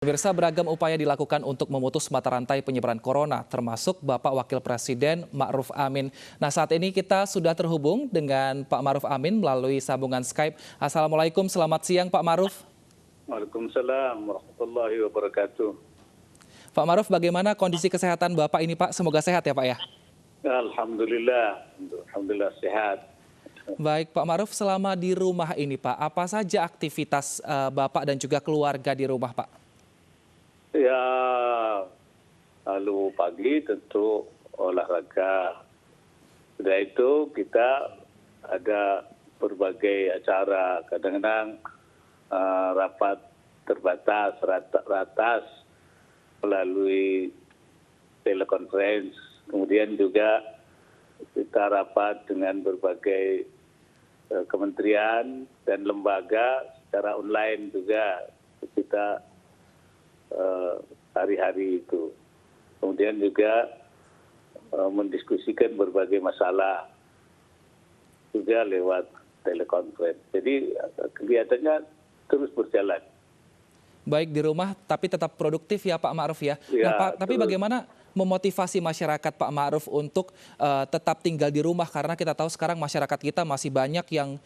Pemirsa, beragam upaya dilakukan untuk memutus mata rantai penyebaran corona, termasuk Bapak Wakil Presiden Ma'ruf Amin. Nah, saat ini kita sudah terhubung dengan Pak Ma'ruf Amin melalui sambungan Skype. Assalamualaikum, selamat siang Pak Ma'ruf. Waalaikumsalam warahmatullahi wabarakatuh. Pak Ma'ruf, bagaimana kondisi kesehatan Bapak ini Pak? Semoga sehat ya Pak ya. Alhamdulillah sehat. Baik Pak Ma'ruf, selama di rumah ini Pak, apa saja aktivitas Bapak dan juga keluarga di rumah Pak? Ya, lalu pagi tentu olahraga. Sudah itu kita ada berbagai acara, kadang-kadang rapat terbatas, ratas melalui telekonferensi. Kemudian juga kita rapat dengan berbagai kementerian dan lembaga secara online juga kita hari-hari itu. Kemudian juga mendiskusikan berbagai masalah juga lewat telekonferensi. Jadi kegiatannya terus berjalan. Baik di rumah tapi tetap produktif ya Pak Ma'ruf ya. Ya, Nah Pak, tapi bagaimana memotivasi masyarakat Pak Ma'ruf untuk tetap tinggal di rumah, karena kita tahu sekarang masyarakat kita masih banyak yang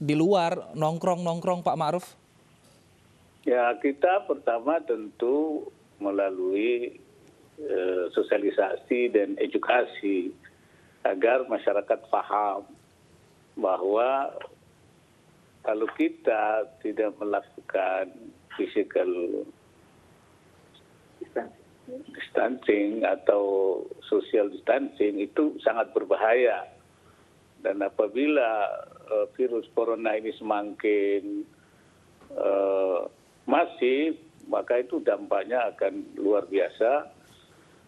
di luar nongkrong Pak Ma'ruf? Ya, kita pertama tentu melalui sosialisasi dan edukasi agar masyarakat paham bahwa kalau kita tidak melakukan physical distancing atau social distancing itu sangat berbahaya. Dan apabila virus corona ini semakin masif, maka itu dampaknya akan luar biasa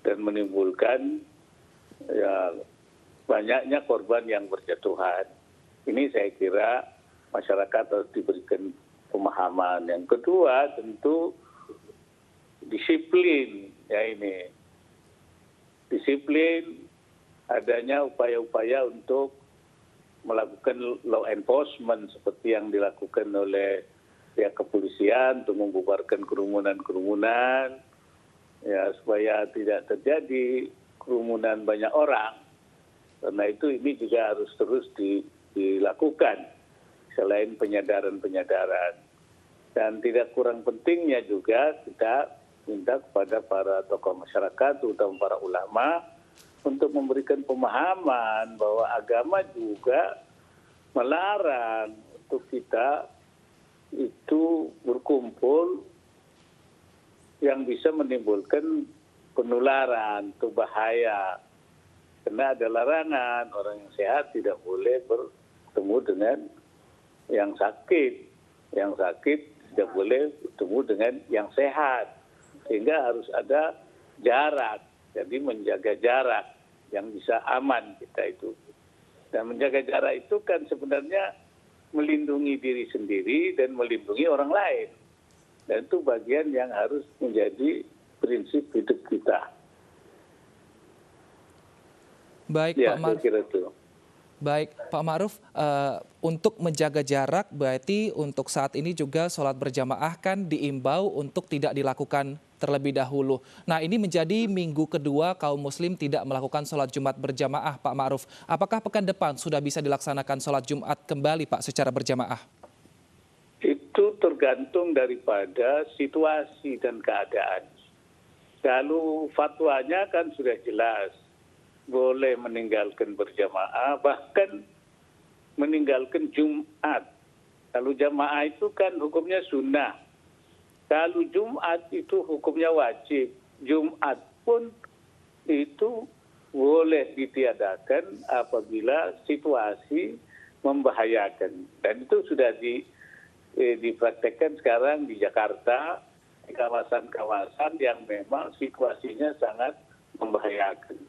dan menimbulkan ya, banyaknya korban yang berjatuhan. Ini saya kira masyarakat harus diberikan pemahaman. Yang kedua tentu disiplin, ya ini. Disiplin, adanya upaya-upaya untuk melakukan law enforcement seperti yang dilakukan oleh pihak kepolisian untuk membubarkan kerumunan-kerumunan, ya supaya tidak terjadi kerumunan banyak orang. Karena itu ini juga harus terus dilakukan selain penyadaran-penyadaran. Dan tidak kurang pentingnya juga kita minta kepada para tokoh masyarakat, terutama para ulama, untuk memberikan pemahaman bahwa agama juga melarang untuk kita itu berkumpul yang bisa menimbulkan penularan, itu bahaya. Karena ada larangan, orang yang sehat tidak boleh bertemu dengan yang sakit. Yang sakit tidak boleh bertemu dengan yang sehat. Sehingga harus ada jarak, jadi menjaga jarak yang bisa aman kita itu. Dan menjaga jarak itu kan sebenarnya melindungi diri sendiri dan melindungi orang lain. Dan itu bagian yang harus menjadi prinsip hidup kita. Baik ya, Pak Ma'ruf. Baik Pak Ma'ruf, untuk menjaga jarak berarti untuk saat ini juga sholat berjamaah kan diimbau untuk tidak dilakukan terlebih dahulu. Nah, ini menjadi minggu kedua kaum muslim tidak melakukan sholat Jumat berjamaah Pak Ma'ruf. Apakah pekan depan sudah bisa dilaksanakan sholat Jumat kembali Pak secara berjamaah? Itu tergantung daripada situasi dan keadaan. Kalau fatwanya kan sudah jelas, boleh meninggalkan berjamaah, bahkan meninggalkan Jumat. Kalau jamaah itu kan hukumnya sunnah. Kalau Jumat itu hukumnya wajib. Jumat pun itu boleh ditiadakan apabila situasi membahayakan. Dan itu sudah dipraktekkan sekarang di Jakarta, di kawasan-kawasan yang memang situasinya sangat membahayakan.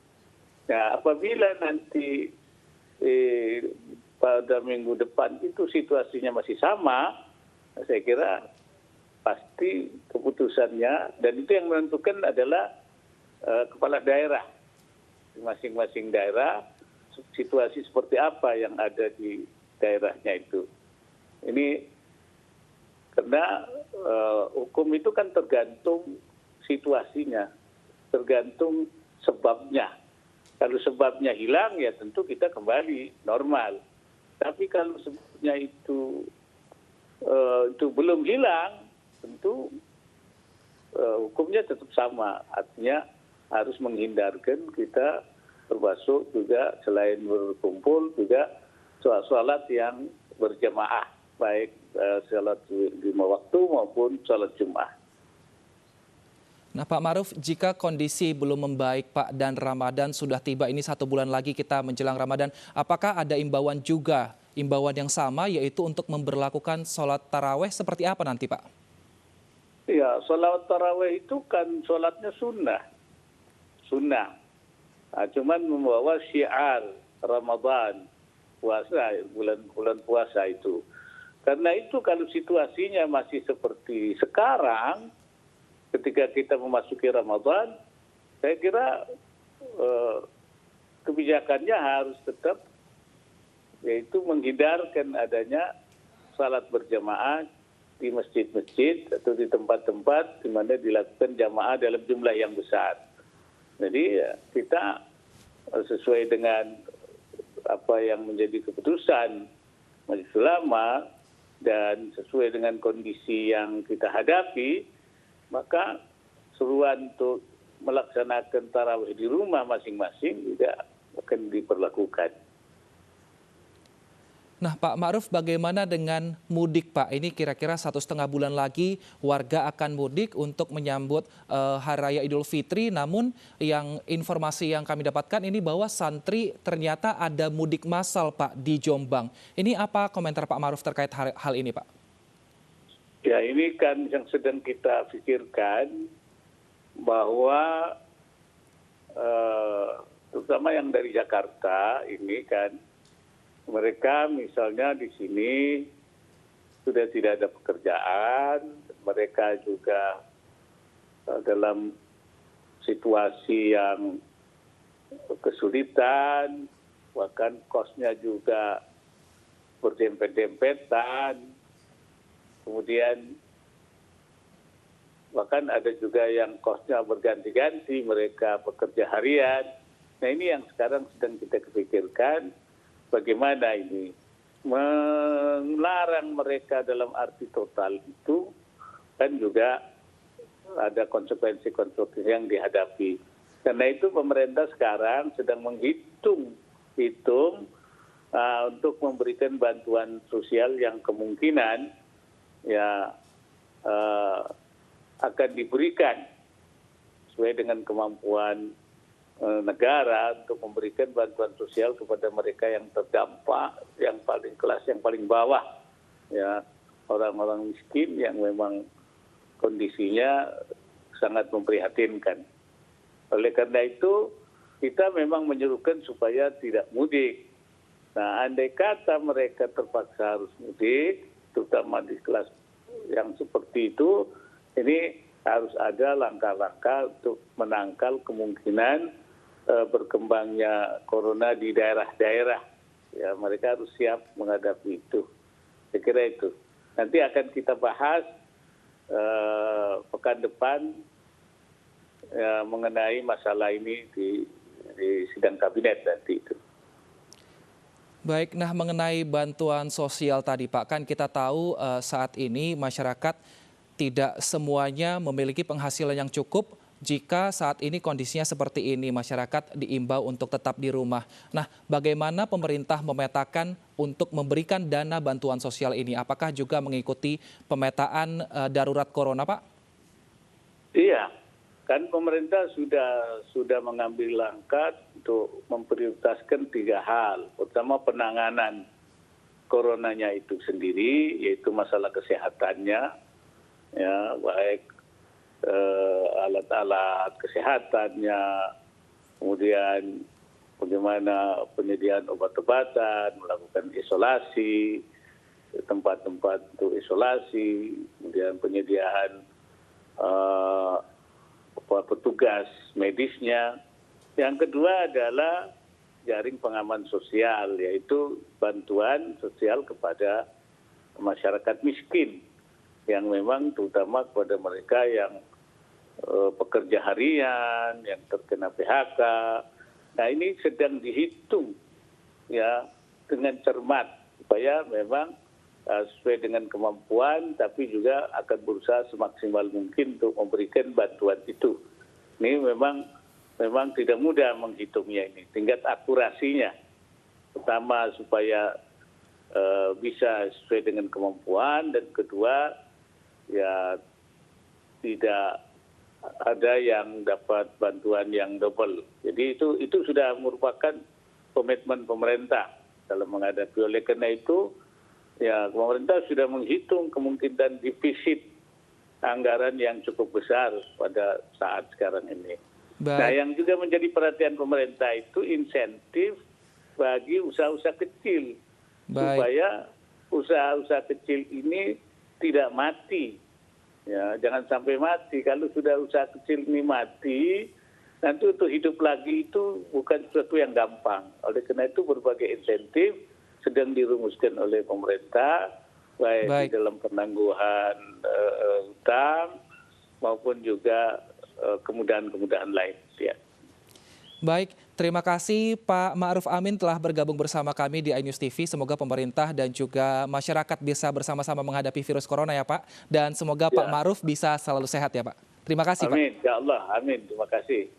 Nah, apabila nanti pada minggu depan itu situasinya masih sama, saya kira pasti keputusannya, dan itu yang menentukan adalah kepala daerah. Masing-masing daerah, situasi seperti apa yang ada di daerahnya itu. Ini Karena hukum itu kan tergantung situasinya, tergantung sebabnya. Kalau sebabnya hilang ya tentu kita kembali normal. Tapi kalau sebabnya itu belum hilang, tentu hukumnya tetap sama. Artinya harus menghindarkan kita termasuk juga selain berkumpul juga sholat yang berjamaah, baik sholat 5 waktu maupun sholat Jumat. Nah Pak Maruf, jika kondisi belum membaik Pak dan Ramadan sudah tiba, ini 1 bulan lagi kita menjelang Ramadan, apakah ada imbauan juga, imbauan yang sama yaitu untuk memberlakukan sholat taraweh seperti apa nanti Pak? Ya, sholat taraweh itu kan sholatnya sunnah. Nah, cuman membawa syiar Ramadan, puasa, bulan puasa itu. Karena itu kalau situasinya masih seperti sekarang, ketika kita memasuki Ramadan, saya kira kebijakannya harus tetap yaitu menghindarkan adanya salat berjamaah di masjid-masjid atau di tempat-tempat di mana dilakukan jamaah dalam jumlah yang besar. Jadi kita sesuai dengan apa yang menjadi keputusan Majelis Ulama dan sesuai dengan kondisi yang kita hadapi, maka seruan untuk melaksanakan tarawih di rumah masing-masing juga akan diperlakukan. Nah Pak Ma'ruf, bagaimana dengan mudik Pak? Ini kira-kira 1,5 bulan lagi warga akan mudik untuk menyambut Hari Raya Idul Fitri. Namun yang informasi yang kami dapatkan ini bahwa santri ternyata ada mudik massal Pak di Jombang. Ini apa komentar Pak Ma'ruf terkait hal ini Pak? Ya, ini kan yang sedang kita pikirkan bahwa terutama yang dari Jakarta ini kan mereka misalnya di sini sudah tidak ada pekerjaan, mereka juga dalam situasi yang kesulitan, bahkan kosnya juga berdempet-dempetan, kemudian bahkan ada juga yang kosnya berganti-ganti, mereka bekerja harian. Nah ini yang sekarang sedang kita pikirkan, bagaimana ini melarang mereka dalam arti total itu kan juga ada konsekuensi-konsekuensi yang dihadapi. Karena itu pemerintah sekarang sedang menghitung untuk memberikan bantuan sosial yang kemungkinan ya akan diberikan sesuai dengan kemampuan negara untuk memberikan bantuan sosial kepada mereka yang terdampak, yang paling kelas, yang paling bawah, ya orang-orang miskin yang memang kondisinya sangat memprihatinkan. Oleh karena itu kita memang menyerukan supaya tidak mudik. Nah, andai kata mereka terpaksa harus mudik, terutama di kelas yang seperti itu, ini harus ada langkah-langkah untuk menangkal kemungkinan berkembangnya corona di daerah-daerah. Ya, mereka harus siap menghadapi itu. Saya kira itu. Nanti akan kita bahas pekan depan mengenai masalah ini di sidang kabinet nanti itu. Baik, nah mengenai bantuan sosial tadi Pak, kan kita tahu saat ini masyarakat tidak semuanya memiliki penghasilan yang cukup. Jika saat ini kondisinya seperti ini, masyarakat diimbau untuk tetap di rumah. Nah, bagaimana pemerintah memetakan untuk memberikan dana bantuan sosial ini? Apakah juga mengikuti pemetaan darurat corona, Pak? Iya, kan pemerintah sudah mengambil langkah untuk memprioritaskan 3 hal. Pertama, penanganan coronanya itu sendiri, yaitu masalah kesehatannya, ya baik alat-alat kesehatannya, kemudian bagaimana penyediaan obat-obatan, melakukan isolasi, tempat-tempat untuk isolasi, kemudian penyediaan petugas medisnya. Yang kedua adalah jaring pengaman sosial, yaitu bantuan sosial kepada masyarakat miskin. yang memang terutama kepada mereka yang pekerja harian, yang terkena PHK. Nah ini sedang dihitung ya dengan cermat supaya memang sesuai dengan kemampuan, tapi juga akan berusaha semaksimal mungkin untuk memberikan bantuan itu. Ini memang tidak mudah menghitungnya ini, tingkat akurasinya. Pertama supaya bisa sesuai dengan kemampuan, dan kedua ya tidak ada yang dapat bantuan yang double. Jadi itu sudah merupakan komitmen pemerintah dalam menghadapi. Oleh karena itu, ya pemerintah sudah menghitung kemungkinan defisit anggaran yang cukup besar pada saat sekarang ini. Nah, yang juga menjadi perhatian pemerintah itu insentif bagi usaha-usaha kecil. Supaya usaha-usaha kecil ini tidak mati. Ya, jangan sampai mati. Kalau sudah usaha kecil ini mati, nanti untuk hidup lagi itu bukan sesuatu yang gampang. Oleh karena itu berbagai insentif sedang dirumuskan oleh pemerintah, baik di dalam penangguhan hutang maupun juga kemudahan-kemudahan lain. Ya. Baik, terima kasih Pak Ma'ruf Amin telah bergabung bersama kami di iNews TV. Semoga pemerintah dan juga masyarakat bisa bersama-sama menghadapi virus corona ya Pak. Dan semoga Pak Ma'ruf bisa selalu sehat ya Pak. Terima kasih Pak. Amin, ya Allah, amin. Terima kasih.